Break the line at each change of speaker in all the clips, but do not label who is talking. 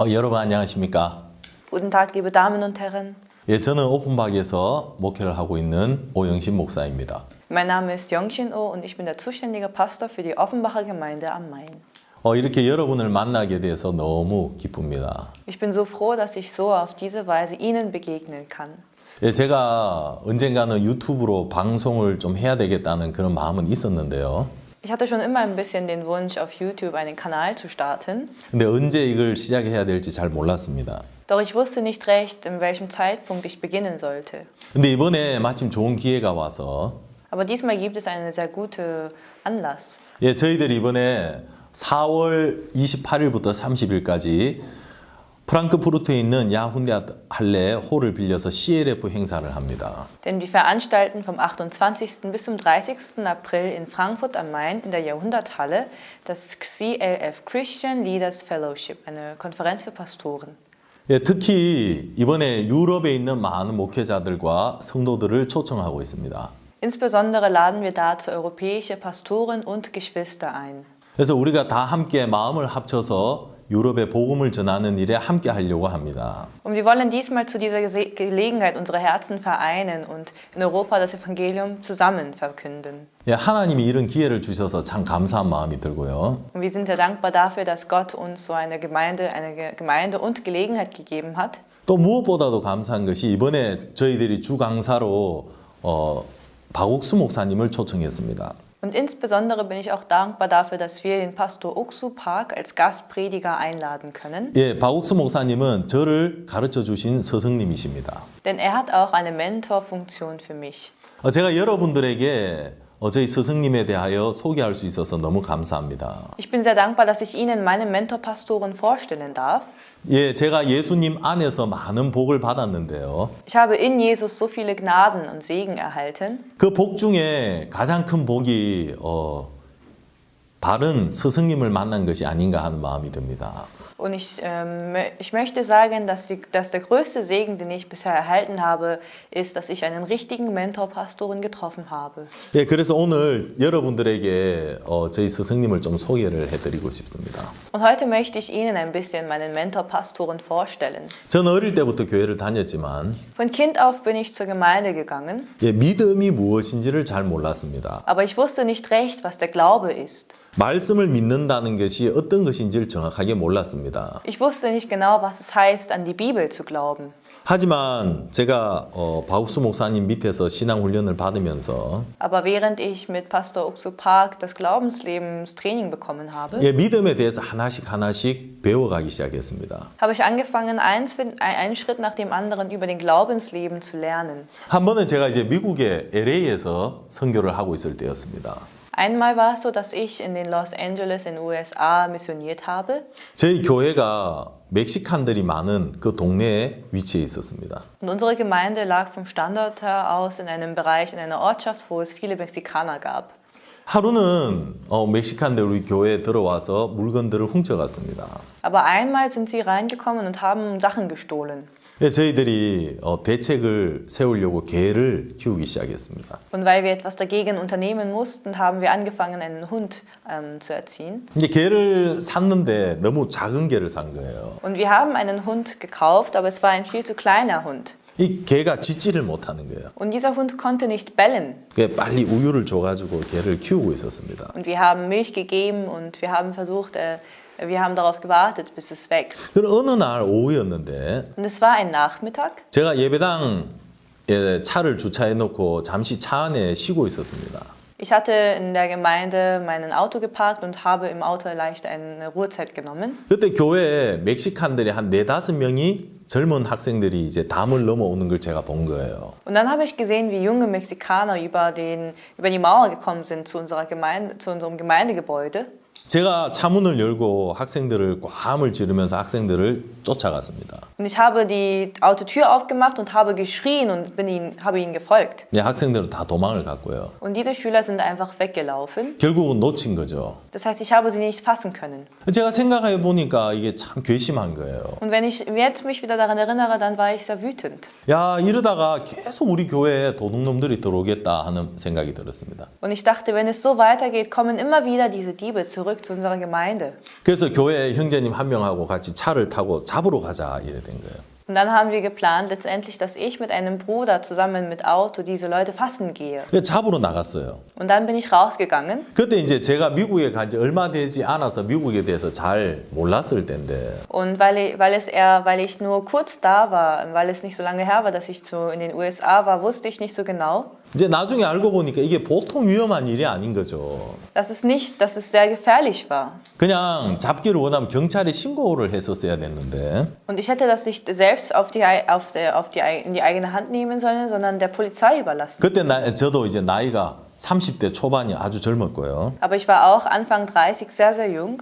여러분 안녕하십니까?
Guten Tag, liebe Damen und Herren.
예, 저는 오픈박에서 목회를 하고 있는 오영신 목사입니다.
Mein Name ist Yongshin Oh und ich bin der zuständige Pastor für die Offenbacher Gemeinde am Main.
이렇게 여러분을 만나게 돼서 너무 기쁩니다.
Ich bin so froh, dass ich so auf diese Weise Ihnen begegnen kann.
예, 제가 언젠가는 유튜브로 방송을 좀 해야 되겠다는 그런 마음은 있었는데요.
Ich hatte schon immer ein bisschen den Wunsch, auf YouTube einen Kanal zu starten.
근데 언제 이걸 시작해야 될지 잘 몰랐습니다.
Doch ich wusste nicht recht, in welchem Zeitpunkt ich beginnen sollte.
근데 이번에 마침 좋은 기회가 와서
Aber diesmal gibt es einen sehr guten Anlass.
예, 저희들이 이번에 4월 28일부터 30일까지 프랑크푸르트에 있는 야훈데 할레 홀을 빌려서 CLF 행사를 합니다.
Denn wir veranstalten vom 28. bis zum 30. April in Frankfurt am Main in der Jahrhunderthalle das CLF Christian Leaders Fellowship, eine Konferenz für Pastoren.
예, 특히 이번에 유럽에 있는 많은 목회자들과 성도들을 초청하고 있습니다.
Insbesondere laden wir dazu europäische Pastoren und Geschwister ein.
그래서 우리가 다 함께 마음을 합쳐서 유럽에 복음을 전하는 일에 함께 하려고 합니다.
Und wir wollen diesmal zu dieser Gelegenheit unsere Herzen vereinen und in Europa das Evangelium zusammen verkünden.
예, 하나님이 이런 기회를 주셔서 참 감사한 마음이 들고요.
Und wir sind sehr dankbar dafür, dass Gott uns so eine Gemeinde und Gelegenheit gegeben hat.
또 무엇보다도 감사한 것이 이번에 저희들이 주 강사로 박옥수 목사님을 초청했습니다.
Und insbesondere bin ich auch dankbar dafür, dass wir den Pastor Oksu Park als Gastprediger einladen können.
예, 박옥수 목사님은 저를 가르쳐 주신 스승님이십니다.
Denn er hat auch eine Mentorfunktion für mich.
제가 여러분들에게 저희 스승님에 대하여 소개할 수 있어서 너무 감사합니다.
Ich bin sehr dankbar, dass ich Ihnen meine Mentorpastoren vorstellen darf.
예, 제가 예수님 안에서 많은 복을 받았는데요.
Ich habe in Jesus so viele Gnaden und Segen erhalten.
그 복 중에 가장 큰 복이 바른 스승님을 만난 것이 아닌가 하는 마음이 듭니다.
Und ich möchte sagen, dass der größte Segen, den ich bisher erhalten habe, ist, dass ich einen richtigen Mentorpastoren getroffen habe.
예, 그래서 오늘 여러분들에게 저희 스승님을 좀 소개를 해드리고 싶습니다.
Und heute möchte ich Ihnen ein bisschen meinen Mentorpastoren vorstellen.
저는 어릴 때부터 교회를 다녔지만
Von Kind auf bin ich zur Gemeinde gegangen,
예, 믿음이 무엇인지를 잘 몰랐습니다.
aber ich wusste nicht recht, was der Glaube ist.
말씀을 믿는다는 것이 어떤 것인지를 정확하게 몰랐습니다.
Ich wusste nicht genau, was es heißt, an die Bibel zu glauben.
하지만 제가 박옥수 목사님 밑에서 신앙훈련을 받으면서
Aber während ich mit Pastor Oksu Park das Glaubenslebenstraining bekommen habe,
예, 믿음에 대해서 하나씩 배워가기 시작했습니다.
habe ich angefangen, einen Schritt nach dem anderen über den Glaubensleben zu lernen.
한 번은 제가 이제 미국의 LA에서 선교를 하고 있을 때였습니다.
Einmal war es so, dass ich in den Los Angeles in den USA missioniert habe.
저희 교회가 멕시칸들이 많은 그 동네에 위치해 있었습니다.
Und unsere Gemeinde lag vom Standort her aus in einem Bereich, in einer Ortschaft, wo es viele Mexikaner gab.
하루는 멕시칸들 우리 교회에 들어와서 물건들을 훔쳐갔습니다.
Aber einmal sind sie reingekommen und haben Sachen gestohlen.
예, 저희들이 대책을 세우려고 개를 키우기 시작했습니다.
Und weil wir etwas dagegen unternehmen mussten, haben wir angefangen, einen Hund zu erziehen.
이제 개를 샀는데 너무 작은 개를 산 거예요.
Und wir haben einen Hund gekauft, aber es war ein viel zu kleiner Hund.
이 개가 짖지를 못하는 거예요.
Und dieser Hund konnte nicht bellen.
그래서 빨리 우유를 줘가지고 개를 키우고 있었습니다.
Und wir haben Milch gegeben und wir haben darauf gewartet, bis es wächst.
그럼 어느 날 오후였는데
Und es war ein Nachmittag.
제가 예배당에 차를 주차해 놓고 잠시 차 안에 쉬고 있었습니다.
Ich hatte in der Gemeinde mein Auto geparkt und habe im Auto leicht eine Ruhezeit genommen.
그때 교회에 멕시칸들이 한 4-5명이 젊은 학생들이 이제 담을 넘어오는 걸 제가 본 거예요.
Und dann habe ich gesehen, wie junge Mexikaner über die Mauer gekommen sind zu unserem Gemeindegebäude.
제가 차문을 열고 학생들을 꽐함을 지르면서 학생들을 쫓아갔습니다.
Und ich habe die Autotür aufgemacht und habe geschrien und habe ihnen gefolgt.
네, 학생들은 다 도망을 갔고요.
Und diese Schüler sind einfach weggelaufen.
결국은 놓친 거죠.
Das heißt, ich habe sie nicht fassen können.
제가 생각해 보니까 이게 참 괘씸한 거예요.
Und wenn ich jetzt mich wieder daran erinnere, dann war ich sehr wütend.
야, 이러다가 계속 우리 교회에 도둑놈들이 들어오겠다 하는 생각이 들었습니다.
Und ich dachte, wenn es so weitergeht, kommen immer wieder diese Diebe zurück zu unserer Gemeinde.
그래서 교회 형제님 한 명하고 같이 차를 타고 잡으러 가자 이래 된 거예요.
Und dann haben wir geplant, letztendlich, dass ich mit einem Bruder zusammen mit Auto diese Leute fassen gehe.
그래서 잡으러 나갔어요.
Und dann bin ich rausgegangen.
그때 이제 제가 미국에 간 지 얼마 되지 않아서 미국에 대해서 잘 몰랐을 때인데
Und weil ich nur kurz da war, weil es nicht so lange her war, dass ich in den USA war, wusste ich nicht so genau,
이제 나중에 알고 보니까 이게 보통 위험한 일이 아닌 거죠.
dass es sehr gefährlich war.
그냥 잡기를 원하면 경찰에 신고를 했었어야 됐는데
Und ich hätte das nicht selbst in die eigene Hand nehmen sollen, sondern der Polizei überlassen.
그때 저도 이제 나이가 30대 초반이 아주 젊었고요.
Aber ich war auch Anfang 30, sehr, sehr jung.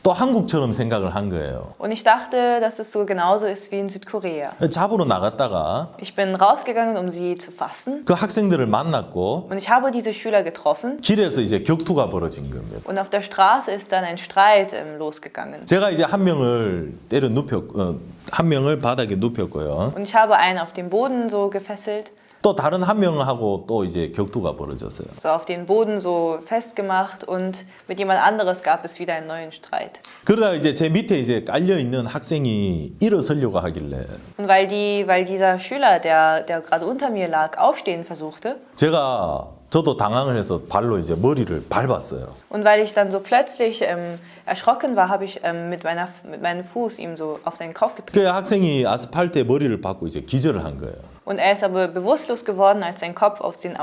또 한국처럼 생각을 한 거예요.
Und ich dachte, dass es so genauso ist wie in Südkorea.
잡으러 나갔다가
Ich bin rausgegangen, um sie zu fassen.
그 학생들을 만났고
Und ich habe diese Schüler getroffen.
길에서 이제 격투가 벌어진 겁니다.
Und auf der Straße ist dann ein Streit losgegangen.
제가 이제 한 명을 한 명을 바닥에 눕혔고요.
Und ich habe einen auf den Boden so gefesselt,
또 다른 한 명하고 또 이제 격투가 벌어졌어요.
so auf den Boden so festgemacht und mit jemand anderes gab es wieder einen neuen Streit.
그러다 이제 제 밑에 이제 깔려 있는 학생이 일어서려고 하길래
Und weil dieser Schüler, der gerade unter mir lag, aufstehen versuchte
저도 당황을 해서 발로 이제 머리를 밟았어요.
und weil ich dann so plötzlich erschrocken war, habe ich mit meinem Fuß ihm so auf seinen Kopf getreten.
그 학생이 아스팔트에 머리를 박고 이제 기절을 한 거예요.
Und er ist aber bewusstlos geworden, als sein Kopf auf den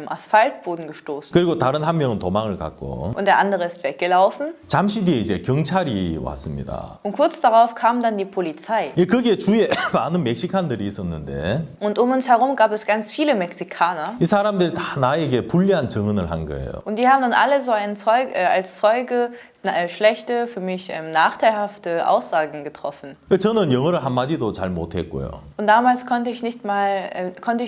Asphaltboden gestoßen.
그리고 다른 한 명은 도망을 갔고
Und der andere ist weggelaufen.
잠시 뒤에 이제 경찰이 왔습니다.
Und kurz darauf kam dann die Polizei.
거기에 주위에 많은 멕시칸들이 있었는데
Und um uns herum gab es ganz viele Mexikaner.
이 사람들이 다 나에게 불리한 증언을 한 거예요.
Und die haben dann alle so als Zeuge schlechte, für mich nachteilhafte Aussagen getroffen.
저는 영어를 한마디도 잘 못했고요.
Und damals konnte ich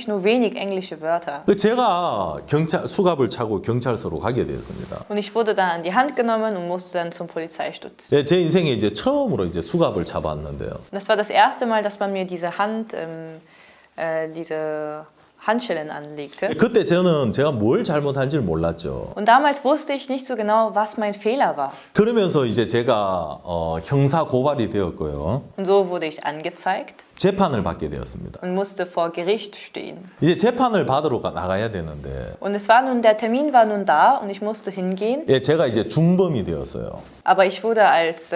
nur wenig englische Wörter.
제가 수갑을 차고 경찰서로 가게 되었습니다.
Und ich wurde dann an die Hand genommen und musste dann zum Polizeistutz.
제 인생에 이제 처음으로 이제 수갑을 차봤는데요.
Und das war das erste Mal, dass man mir diese Handschellen anlegte.
그때 제가 뭘 잘못한지를 몰랐죠.
Und damals wusste ich nicht so genau, was mein Fehler war.
그러면서 이제 제가 형사 고발이 되었고요.
Und so wurde ich angezeigt
재판을 받게 되었습니다.
und musste vor Gericht stehen.
이제 재판을 받으러 나가야 되는데
Und der Termin war nun da und ich musste hingehen.
제가 이제 중범이 되었어요.
Aber ich wurde als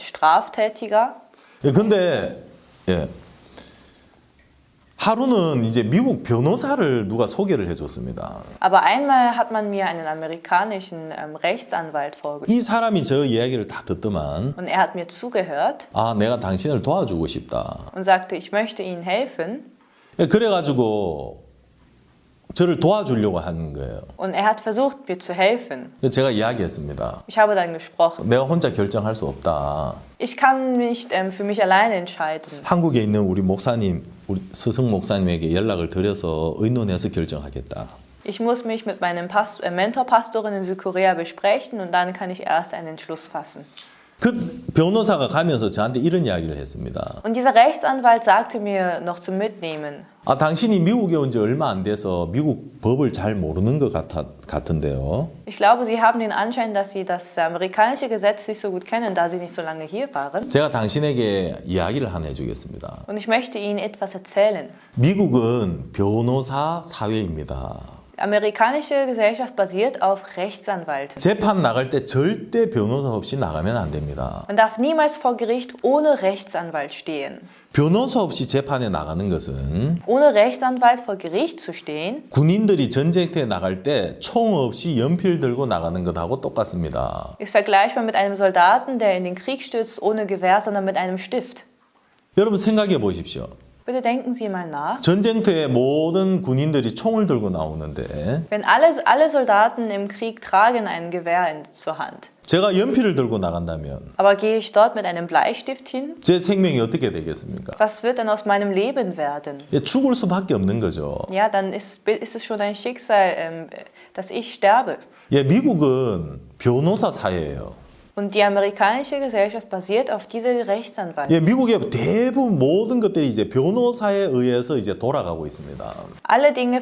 Straftätiger.
근데 하루는 이제 미국 변호사를 누가 소개를 해줬습니다.
Aber einmal hat man mir einen amerikanischen Rechtsanwalt vorgestellt.
이 사람이 저 이야기를 다 듣더만
Und er hat mir zugehört
내가 당신을 도와주고 싶다.
und sagte, ich möchte Ihnen helfen.
그래가지고 저를 도와주려고 하는 거예요.
Und er hat versucht, mir zu helfen.
제가 이야기했습니다.
Ich habe dann gesprochen.
내가 혼자 결정할 수 없다.
Ich kann nicht für mich alleine entscheiden.
한국에 있는 우리 스승 목사님에게 연락을 드려서 의논해서 결정하겠다.
Ich muss mich mit meinem Mentorpastorin in Südkorea besprechen und dann kann ich erst einen Entschluss fassen.
그 변호사가 가면서 저한테 이런 이야기를 했습니다.
Und dieser Rechtsanwalt sagte mir noch zum Mitnehmen.
당신이 미국에 온 지 얼마 안 돼서 미국 법을 잘 모르는 것 같은데요.
Ich glaube, Sie haben den Anschein, dass Sie das amerikanische Gesetz nicht so gut kennen, da Sie nicht so lange hier waren.
제가 당신에게 이야기를 하나 해주겠습니다.
Und ich möchte Ihnen etwas erzählen.
미국은 변호사 사회입니다.
Die amerikanische Gesellschaft basiert auf Rechtsanwälten.
재판 나갈 때 절대 변호사 없이 나가면 안 됩니다.
Man darf niemals vor Gericht ohne Rechtsanwalt stehen.
변호사 없이 재판에 나가는 것은
Ohne Rechtsanwalt vor Gericht zu stehen,
군인들이 전쟁터에 나갈 때 총 없이 연필 들고 나가는 것하고 똑같습니다.
ist vergleichbar mit einem Soldaten, der in den Krieg stürzt ohne Gewehr, sondern mit einem Stift.
여러분 생각해 보십시오.
Bitte denken Sie mal nach.
전쟁터에 모든 군인들이 총을 들고 나오는데
Wenn alle Soldaten im Krieg tragen ein Gewehr zur Hand.
제가 연필을 들고 나간다면
Aber gehe ich dort mit einem Bleistift hin?
제 생명이 어떻게 되겠습니까?
Was wird dann aus meinem Leben werden?
죽을 수밖에 없는 거죠.
Ja, dann ist es schon ein Schicksal, dass ich sterbe.
미국은 변호사 사회예요.
Und die amerikanische Gesellschaft basiert auf dieser Rechtsanwalt.
예, 미국의 대부분 모든 것들이 이제 변호사에 의해서 이제 돌아가고 있습니다.
Alle Dinge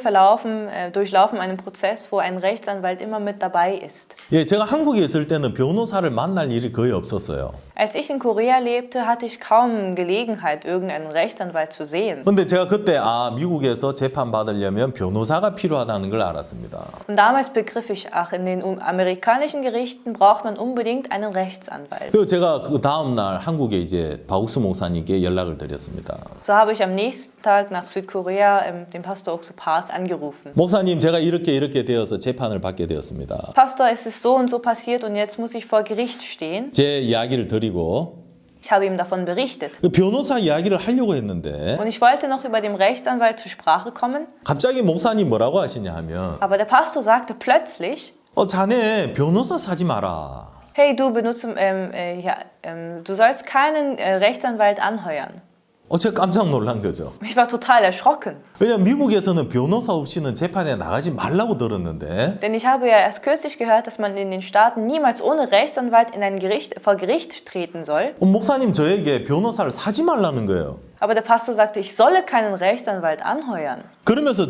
durchlaufen einen Prozess, wo ein Rechtsanwalt immer mit dabei ist.
예, 제가 한국에 있을 때는 변호사를 만날 일이 거의 없었어요.
Als ich in Korea lebte, hatte ich kaum Gelegenheit, irgendeinen Rechtsanwalt zu sehen.
근데 제가 그때 미국에서 재판 받으려면 변호사가 필요하다는 걸 알았습니다.
Und damals begriff ich, ach, in den amerikanischen Gerichten braucht man unbedingt einen Rechtsanwalt.
그리고 제가 그 다음 날 한국에 이제 박욱수 목사님께 연락을 드렸습니다.
So habe ich am nächsten Tag nach Südkorea den Pastor Oksu Park angerufen.
목사님, 제가 이렇게 되어서 재판을 받게 되었습니다.
Pastor, es ist so und so passiert und jetzt muss ich vor Gericht stehen.
제 이야기를 드리고
Ich habe ihm davon berichtet.
그 변호사 이야기를 하려고 했는데
Und ich wollte noch über den Rechtsanwalt zur Sprache kommen,
갑자기 목사님 뭐라고 하시냐 하면
aber der Pastor sagte plötzlich,
자네 변호사 사지 마라.
hey, du sollst keinen Rechtsanwalt anheuern.
제가 깜짝 놀란 거죠.
Ich war total erschrocken,
왜냐면 미국에서는 변호사 없이는 재판에 나가지 말라고 들었는데
denn ich habe ja erst kürzlich gehört, dass man in den Staaten niemals ohne Rechtsanwalt vor Gericht treten soll.
목사님 저에게 변호사를 사지 말라는 거예요.
Aber der Pastor sagte, ich solle keinen Rechtsanwalt anheuern.
그러면서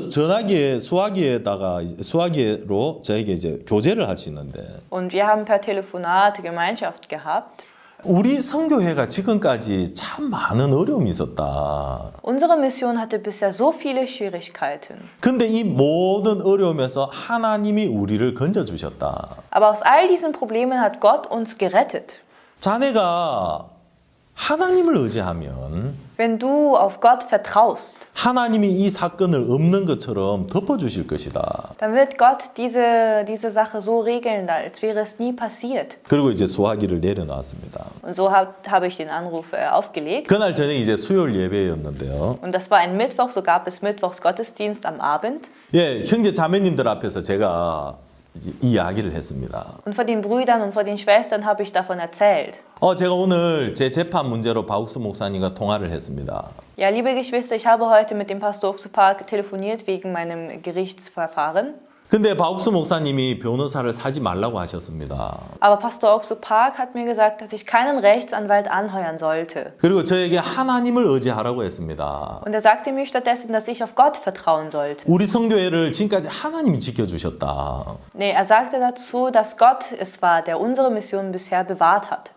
수화기로 저에게 이제 교제를 하시는데
Und wir haben per Telefonat Gemeinschaft gehabt.
우리 선교회가 지금까지 참 많은 어려움이 있었다.
Unsere Mission hatte bisher so viele Schwierigkeiten.
근데 이 모든 어려움에서 하나님이 우리를 건져주셨다.
Aber aus all diesen Problemen hat Gott uns gerettet.
자네가 하나님을 의지하면
Wenn du auf Gott vertraust,
하나님이 이 사건을 없는 것처럼 덮어주실 것이다.
dann wird Gott diese Sache so regeln, als wäre es nie passiert.
그리고 이제 수화기를 내려놨습니다.
Und so habe ich den Anruf aufgelegt.
그날 저녁 이제 수요일 예배였는데요.
Und das war ein Mittwoch, so gab es Mittwochs Gottesdienst am Abend.
예, 형제 자매님들 앞에서 제가 이제 이야기를 했습니다.
Und vor den Brüdern und vor den Schwestern habe ich davon erzählt.
제가 오늘 제 재판 문제로 박욱수 목사님과 통화를 했습니다.
Ja, liebe Geschwister, ich habe heute mit dem Pastor Oksu Park telefoniert wegen meinem Gerichtsverfahren.
근데 박욱수 목사님이 변호사를 사지 말라고 하셨습니다.
Aber Pastor Oksu Park hat mir gesagt, dass ich keinen Rechtsanwalt anheuern sollte.
그리고 저에게 하나님을 의지하라고 했습니다.
Und er sagte mir stattdessen, dass ich auf Gott vertrauen sollte.
우리 선교회를 지금까지 하나님이 지켜주셨다.
Nee, er sagte dazu, dass Gott es war, der unsere Mission bisher bewahrt hat.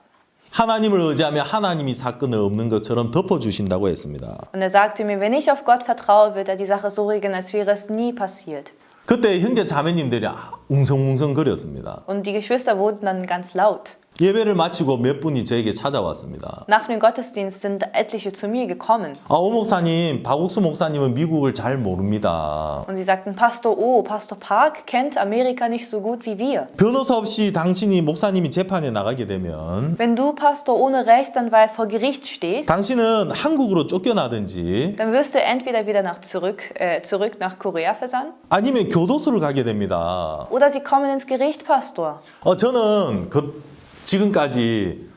하나님을 의지하면 하나님이 사건을 없는 것처럼 덮어주신다고 했습니다.
Und er sagte mir, wenn ich auf Gott vertraue, wird er die Sache so regeln, als wäre es nie passiert.
그때 형제 자매님들이 웅성웅성 거렸습니다.
Und die Geschwister wurden dann ganz laut.
예배를 마치고 몇 분이 저에게 찾아왔습니다.
Nach dem Gottesdienst sind etliche zu mir gekommen.
오 목사님, 박욱수 목사님은 미국을 잘 모릅니다.
Und sie sagten, Pastor Park kennt Amerika nicht so gut wie wir.
변호사 없이 목사님이 재판에 나가게 되면
Wenn du, Pastor, ohne Rechtsanwalt vor Gericht stehst,
당신은 한국으로 쫓겨나든지
dann wirst du entweder wieder zurück nach Korea versandt,
아니면 교도소를 가게 됩니다.
oder sie kommen ins Gericht, Pastor.
저는 지금까지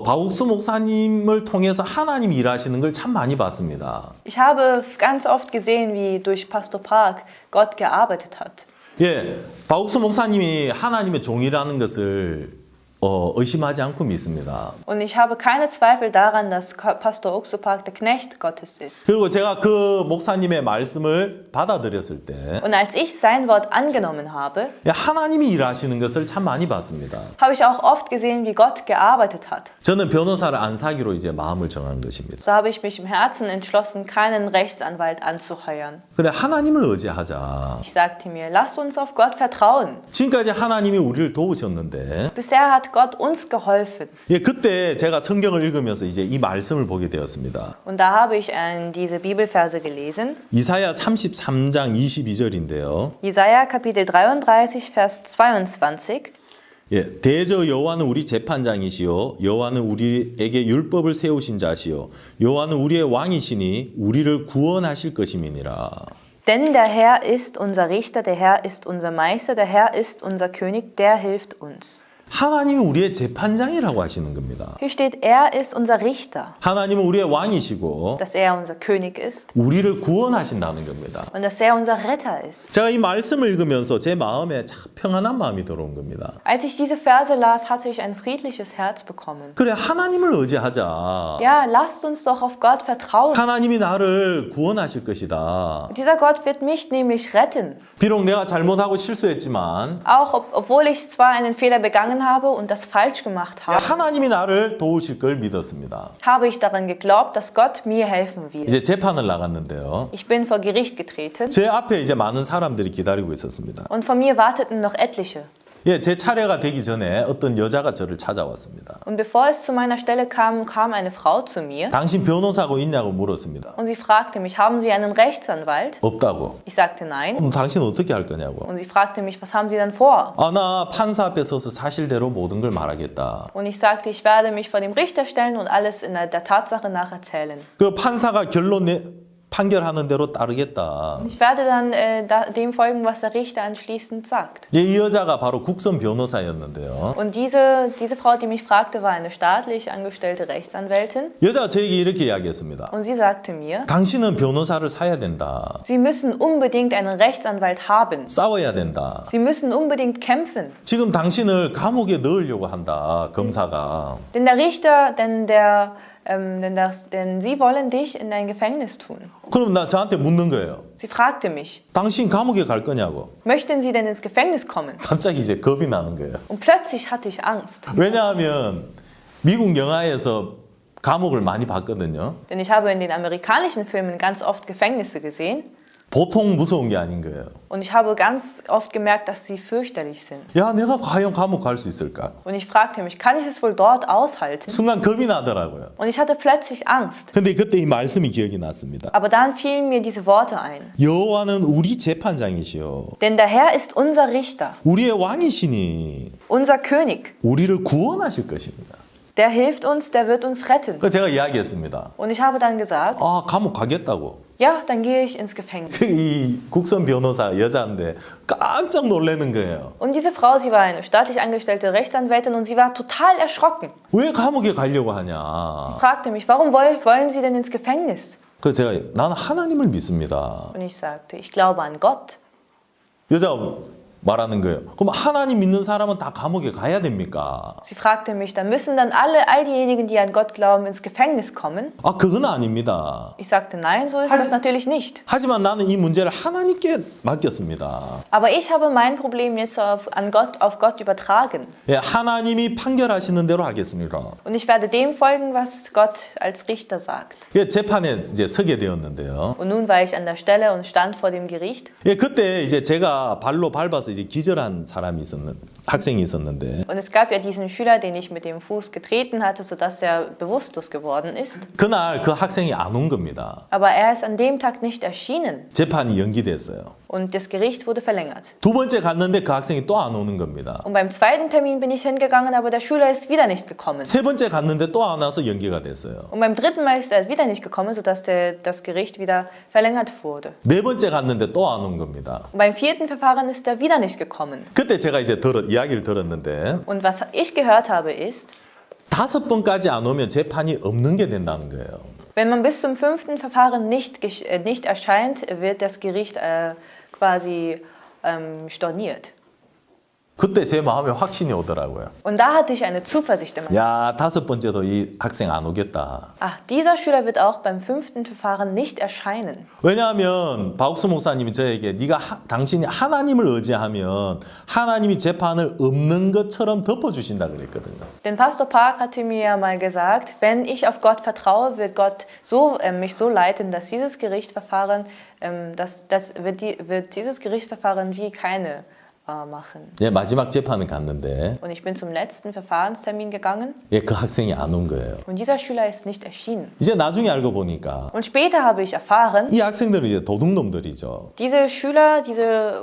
박욱수 목사님을 통해서 하나님이 일하시는 걸 참 많이 봤습니다.
Ich habe ganz oft gesehen, wie durch Pastor Park Gott gearbeitet hat.
예, 박욱수 목사님이 하나님의 종이라는 것을 의심하지 않고 믿습니다.
Und ich habe keine Zweifel daran, dass Pastor Oksu Park der Knecht Gottes ist.
그리고 제가 그 목사님의 말씀을 받아들였을 때
Und als ich sein Wort angenommen habe,
하나님이 일하시는 것을 참 많이 봤습니다.
habe ich auch oft gesehen, wie Gott gearbeitet hat.
저는 변호사를 안 사기로 이제 마음을 정한 것입니다.
So habe ich mich im Herzen entschlossen, keinen Rechtsanwalt anzuheuern.
그래, 하나님을 의지하자.
Ich sagte mir, lass uns auf Gott vertrauen.
지금까지 하나님이 우리를 도우셨는데
Bisher hat Gott uns geholfen.
예, 그때 제가 성경을 읽으면서 이제 이 말씀을 보게 되었습니다.
Und da habe ich diese Bibelverse gelesen.
이사야 33장 22절인데요.
Jesaja Kapitel 33, Vers 22.
예, 대저 여호와는 우리 재판장이시요 여호와는 우리에게 율법을 세우신 자시요 여호와는 우리의 왕이시니 우리를 구원하실 것임이니라.
Denn der Herr ist unser Richter, der Herr ist unser Meister, der Herr ist unser König, der hilft uns.
하나님이 우리의 재판장이라고 하시는 겁니다.
Hier steht, er ist unser Richter,
하나님은 우리의 왕이시고
dass er unser König ist
우리를 구원하신다는 겁니다.
und dass er unser Retter ist.
제가 이 말씀을 읽으면서 제 마음에 참 평안한 마음이 들어온 겁니다.
Als ich diese Verse las, hatte ich ein friedliches Herz bekommen.
그래, 하나님을 의지하자.
Ja, lasst uns doch auf Gott vertrauen.
하나님이 나를 구원하실 것이다.
Dieser Gott wird mich nämlich retten.
비록 내가 잘못하고 실수했지만
Auch obwohl ich zwar einen Fehler begangen habe und das falsch gemacht habe,
하나님이 나를 도우실 걸 믿었습니다.
habe ich daran geglaubt, dass Gott mir helfen wird.
이제 재판을 나갔는데요.
Ich bin vor Gericht getreten
제 앞에 이제 많은 사람들이 기다리고 있었습니다.
und von mir warteten noch etliche.
예, 제 차례가 되기 전에 어떤 여자가 저를 찾아왔습니다.
Und bevor es zu meiner Stelle kam, kam eine Frau zu mir
당신 변호사고 있냐고 물었습니다.
und sie fragte mich, haben Sie einen Rechtsanwalt?
없다고.
Ich sagte nein.
그럼 당신 어떻게 할 거냐고.
Und sie fragte mich, was haben Sie denn vor?
아, 나 판사 앞에 서서 사실대로 모든 걸 말하겠다.
Und ich sagte, ich werde mich vor dem Richter stellen und alles in der Tatsache nach erzählen.
그 판사가 판결하는 대로 따르겠다.
Ich werde dann dem folgen, was der Richter anschließend sagt.
예, 이 여자가 바로 국선 변호사였는데요.
Und diese Frau, die mich fragte, war eine staatlich angestellte Rechtsanwältin.
여자가 저에게 이렇게 이야기했습니다.
Und sie sagte mir,
당신은 변호사를 사야 된다.
Sie müssen unbedingt einen Rechtsanwalt haben.
싸워야 된다.
Sie müssen unbedingt kämpfen.
지금 당신을 감옥에 넣으려고 한다. 검사가.
Denn der Richter, denn sie wollen dich in ein Gefängnis tun.
그럼 저한테 묻는 거예요.
Sie fragte mich,
당신 감옥에 갈 거냐고.
möchten Sie denn ins Gefängnis kommen?
갑자기 이제 겁이 나는 거예요.
Und plötzlich hatte ich Angst.
왜냐하면 미국 영화에서 감옥을 많이 봤거든요.
Denn ich habe in den amerikanischen Filmen ganz oft Gefängnisse gesehen.
보통 무서운 게 아닌 거예요.
Und ich habe ganz oft gemerkt, dass sie fürchterlich sind.
야, 내가 과연 감옥 갈 수 있을까?
Und ich fragte mich, kann ich es wohl dort aushalten?
순간 겁이 나더라고요.
Und ich hatte plötzlich Angst.
근데 그때 이 말씀이 기억이 났습니다.
Aber dann fielen mir diese Worte ein.
여호와는 우리 재판장이시오.
Denn der Herr ist unser Richter,
우리의 왕이시니
unser König.
우리를 구원하실 것입니다.
Der hilft uns, der wird uns retten.
그 제가 이야기했습니다.
Und ich habe dann gesagt,
아, 감옥 가겠다고.
ja, dann gehe ich ins Gefängnis.
이 국선 변호사 여자인데 깜짝 놀라는 거예요.
Und diese Frau, sie war eine staatlich angestellte Rechtsanwältin und sie war total erschrocken.
왜 감옥에 가려고 하냐?
Sie fragte mich, warum wollen Sie denn ins Gefängnis?
그 제가 나는 하나님을 믿습니다.
Und ich sagte, ich glaube an Gott.
여자가 말하는 거예요. 그럼 하나님 믿는 사람은 다 감옥에 가야 됩니까?
Sie fragte mich, dann müssen dann all diejenigen, die an Gott glauben, ins Gefängnis kommen?
아, 그건 아닙니다.
Ich sagte, nein, so ist das natürlich nicht.
하지만 나는 이 문제를 하나님께 맡겼습니다.
Aber ich habe mein Problem jetzt auf Gott übertragen.
예, 하나님이 판결하시는 대로 하겠습니다.
Und ich werde dem folgen, was Gott als Richter sagt.
예, 재판에 이제 서게 되었는데요.
Und nun war ich an der Stelle und stand vor dem Gericht.
예, 그때 이제 제가 발로 밟아서 이제 기절한 학생이 있었는데
Und es gab ja diesen Schüler, den ich mit dem Fuß getreten hatte, sodass er bewusstlos geworden ist.
그날 그 학생이 안 온 겁니다.
Aber er ist an dem Tag nicht erschienen.
재판이 연기됐어요.
Und das Gericht wurde verlängert.
두 번째 갔는데 그 학생이 또 안 오는 겁니다.
Und beim zweiten Termin bin ich hingegangen, aber der Schüler ist wieder nicht gekommen.
세 번째 갔는데 또 안 와서 연기가 됐어요.
Und beim dritten Mal ist er wieder nicht gekommen, sodass das Gericht wieder verlängert wurde.
네 번째 갔는데 또 안 온 겁니다.
Und beim vierten Verfahren ist er wieder nicht gekommen.
그때 제가 이제 이야기를 들었는데
Und was ich gehört habe ist,
5번까지 안 오면 재판이 없는 게 된다는 거예요.
wenn man bis zum 5. Verfahren nicht erscheint, wird das Gericht quasi storniert.
그때 제 마음에 확신이 오더라고요.
Und da hatte ich eine Zuversicht in meinem
야, 5번째도 이 학생 안 오겠다.
dieser Schüler wird auch beim 5. Verfahren nicht erscheinen.
왜냐하면 박옥수 목사님이 저에게 당신이 하나님을 의지하면 하나님이 재판을 없는 것처럼 덮어주신다 그랬거든요.
Denn Pastor Park hatte mir ja mal gesagt, wenn ich auf Gott vertraue, wird Gott mich so leiten, dass dieses Gerichtsverfahren, wird dieses Gerichtsverfahren wie keine machen.
예, 마지막 재판을 갔는데
Und ich bin zum letzten Verfahrenstermin gegangen.
예, 그 학생이 안 온 거예요.
Und dieser Schüler ist nicht erschienen.
이제 나중에 알고 보니까
Und später habe ich erfahren,
이 학생들은 이제 도둑놈들이죠.
diese Schüler,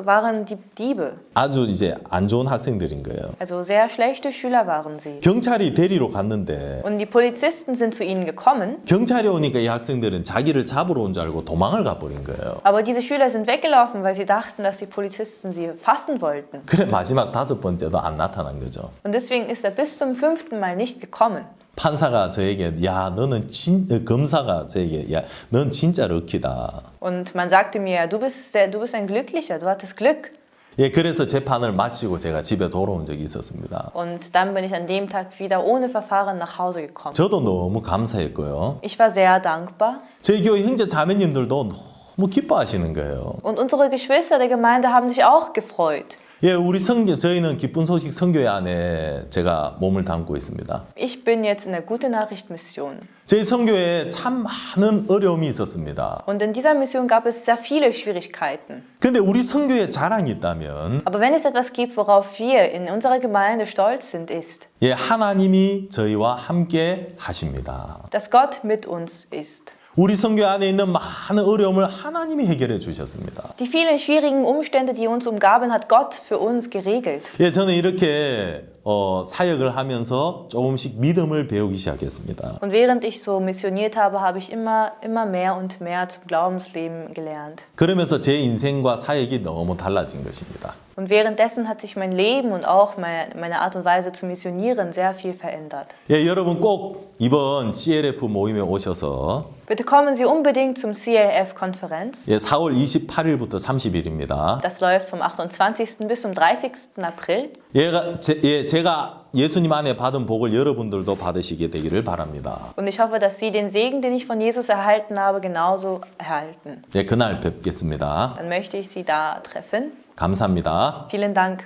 waren die Diebe.
아주 이제 안 좋은 학생들인 거예요.
Also sehr schlechte Schüler waren sie.
경찰이 데리러 갔는데
Und die Polizisten sind zu ihnen gekommen.
경찰이 오니까 이 학생들은 자기를 잡으러 온 줄 알고 도망을 가버린 거예요.
Aber diese Schüler sind weggelaufen, weil sie dachten, dass die Polizisten sie fassen wollten. wollten.
그래 마지막 5번째도 안 나타난 거죠.
Und deswegen ist er bis zum 5. Mal nicht gekommen.
판사가 저에게 야 너는 검사가 저에게 야 넌 진짜 럭키다.
Und man sagte mir, du bist ein Glücklicher, du hattest Glück.
예, 그래서 재판을 마치고 제가 집에 돌아온 적이 있었습니다.
Und dann bin ich an dem Tag wieder ohne Verfahren nach Hause gekommen.
저도 너무 감사했고요.
Ich war sehr dankbar.
저희 교회 형제 자매님들도 너무 기뻐하시는 거예요.
Und unsere Geschwister der Gemeinde haben sich auch gefreut.
예, 우리 저희는 기쁜 소식 선교회 안에 제가 몸을 담고 있습니다.
Ich bin jetzt in der Gute Nachricht Mission.
저희 선교회에 참 많은 어려움이 있었습니다.
Und in dieser Mission gab es sehr viele Schwierigkeiten.
근데 우리 선교회에 자랑이 있다면
Aber wenn es etwas gibt, worauf wir in unserer Gemeinde stolz sind, ist,
예, 하나님이 저희와 함께 하십니다.
dass Gott mit uns ist.
우리 선교회 안에 있는 많은 어려움을 하나님이 해결해 주셨습니다.
Die vielen schwierigen Umstände, die uns umgaben, hat Gott für uns geregelt.
예, 저는 이렇게 사역을 하면서 조금씩 믿음을 배우기 시작했습니다.
Und während ich so missioniert habe, habe ich immer mehr und mehr zum Glaubensleben gelernt.
그러면서 제 인생과 사역이 너무 달라진 것입니다.
Und währenddessen hat sich mein Leben und auch meine Art und Weise zu missionieren sehr viel verändert.
예, 여러분 꼭 이번 CLF 모임에 오셔서
Bitte kommen Sie unbedingt zum CLF-Konferenz.
예, 4월 28일부터 30일입니다.
Das läuft vom 28. bis zum 30. April.
제가 예수님 안에 받은 복을 여러분들도 받으시게 되기를 바랍니다.
Und ich hoffe, dass Sie den Segen, den ich von Jesus erhalten habe, genauso erhalten.
예, 그날 뵙겠습니다.
Dann möchte ich Sie da treffen.
감사합니다.
Vielen Dank.